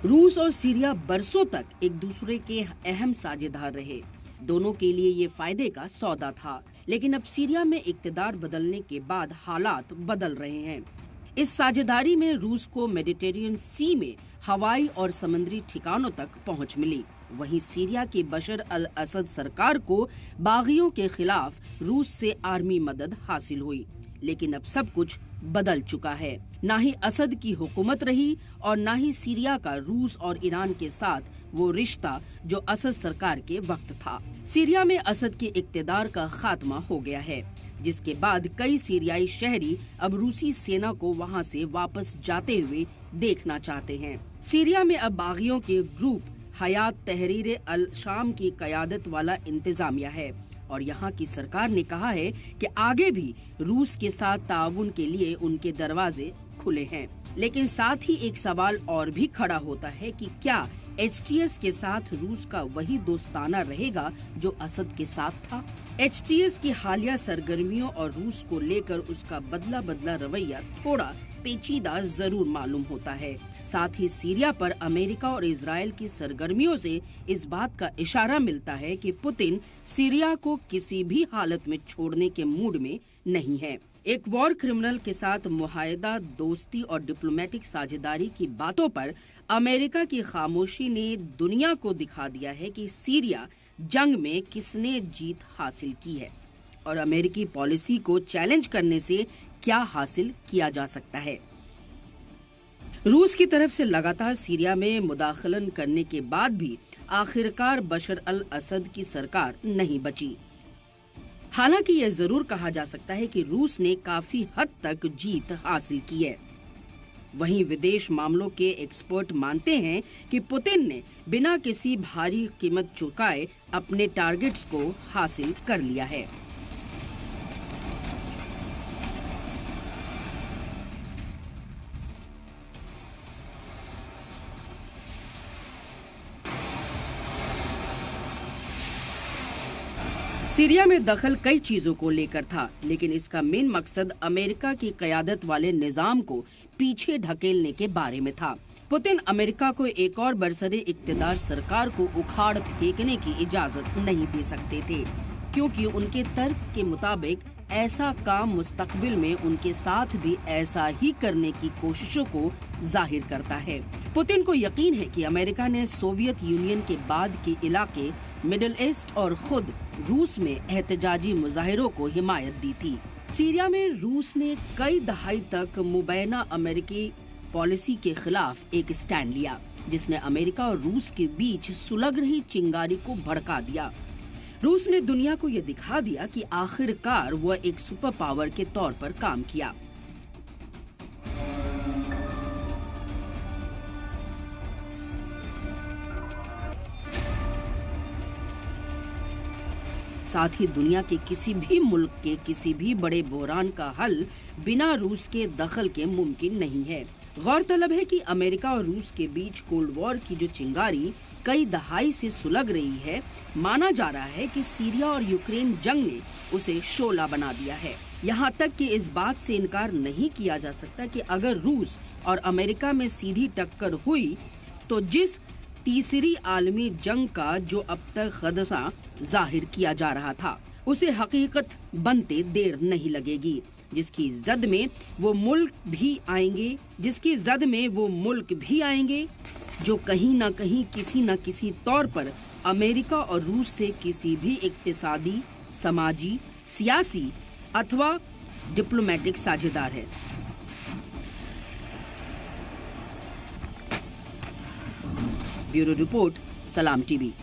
रूस और सीरिया बरसों तक एक दूसरे के अहम साझेदार रहे। दोनों के लिए ये फायदे का सौदा था, लेकिन अब सीरिया में इक़्तिदार बदलने के बाद हालात बदल रहे हैं। इस साझेदारी में रूस को मेडिटेरियन सी में हवाई और समुद्री ठिकानों तक पहुंच मिली। वहीं सीरिया की बशर अल असद सरकार को बागियों के खिलाफ रूस से आर्मी मदद हासिल हुई, लेकिन अब सब कुछ बदल चुका है। ना ही असद की हुकूमत रही और ना ही सीरिया का रूस और ईरान के साथ वो रिश्ता जो असद सरकार के वक्त था। सीरिया में असद के इक़्तिदार का खात्मा हो गया है, जिसके बाद कई सीरियाई शहरी अब रूसी सेना को वहां से वापस जाते हुए देखना चाहते हैं। सीरिया में अब बागियों के ग्रुप हयात तहरीर अल शाम की क़यादत वाला इंतजामिया है और यहाँ की सरकार ने कहा है कि आगे भी रूस के साथ ताउन के लिए उनके दरवाजे खुले हैं। लेकिन साथ ही एक सवाल और भी खड़ा होता है कि क्या एचटीएस के साथ रूस का वही दोस्ताना रहेगा जो असद के साथ था? एचटीएस की हालिया सरगर्मियों और रूस को लेकर उसका बदला रवैया थोड़ा पेचीदा जरूर मालूम होता है। साथ ही सीरिया पर अमेरिका और इजराइल की सरगर्मियों से इस बात का इशारा मिलता है कि पुतिन सीरिया को किसी भी हालत में छोड़ने के मूड में नहीं है। एक वॉर क्रिमिनल के साथ मुआहदा, दोस्ती और डिप्लोमेटिक साझेदारी की बातों पर अमेरिका की खामोशी ने दुनिया को दिखा दिया है कि सीरिया जंग में किसने जीत हासिल की है और अमेरिकी पॉलिसी को चैलेंज करने से क्या हासिल किया जा सकता है। रूस की तरफ से लगातार सीरिया में मुदाखलन करने के बाद भी आखिरकार बशर अल असद की सरकार नहीं बची। हालांकि यह जरूर कहा जा सकता है कि रूस ने काफी हद तक जीत हासिल की है। वहीं विदेश मामलों के एक्सपर्ट मानते हैं कि पुतिन ने बिना किसी भारी कीमत चुकाए अपने टारगेट्स को हासिल कर लिया है। सीरिया में दखल कई चीजों को लेकर था, लेकिन इसका मेन मकसद अमेरिका की क़यादत वाले निजाम को पीछे ढकेलने के बारे में था। पुतिन अमेरिका को एक और बरसरे इक़्तिदार सरकार को उखाड़ फेंकने की इजाजत नहीं दे सकते थे, क्योंकि उनके तर्क के मुताबिक ऐसा काम मुस्तकबिल में उनके साथ भी ऐसा ही करने की कोशिशों को जाहिर करता है। पुतिन को यकीन है कि अमेरिका ने सोवियत यूनियन के बाद के इलाके मिडिल ईस्ट और खुद रूस में एहतजाजी मुजाहिरों को हिमायत दी थी। सीरिया में रूस ने कई दहाई तक मुबैना अमेरिकी पॉलिसी के खिलाफ एक स्टैंड लिया, जिसने अमेरिका और रूस के बीच सुलग रही चिंगारी को भड़का दिया। रूस ने दुनिया को यह दिखा दिया कि आखिरकार वह एक सुपर पावर के तौर पर काम किया। साथ ही दुनिया के किसी भी मुल्क के किसी भी बड़े बहरान का हल बिना रूस के दखल के मुमकिन नहीं है। गौरतलब है कि अमेरिका और रूस के बीच कोल्ड वॉर की जो चिंगारी कई दहाई से सुलग रही है, माना जा रहा है कि सीरिया और यूक्रेन जंग ने उसे शोला बना दिया है। यहाँ तक कि इस बात से इनकार नहीं किया जा सकता कि अगर रूस और अमेरिका में सीधी टक्कर हुई तो जिस तीसरी आलमी जंग का जो अब तक खदशा जाहिर किया जा रहा था, उसे हकीकत बनते देर नहीं लगेगी, जिसकी जद में वो मुल्क भी आएंगे जो कहीं ना कहीं किसी न किसी तौर पर अमेरिका और रूस से किसी भी इक्तिसादी, समाजी, सियासी अथवा डिप्लोमेटिक साझेदार है। ब्यूरो रिपोर्ट, सलाम टीवी।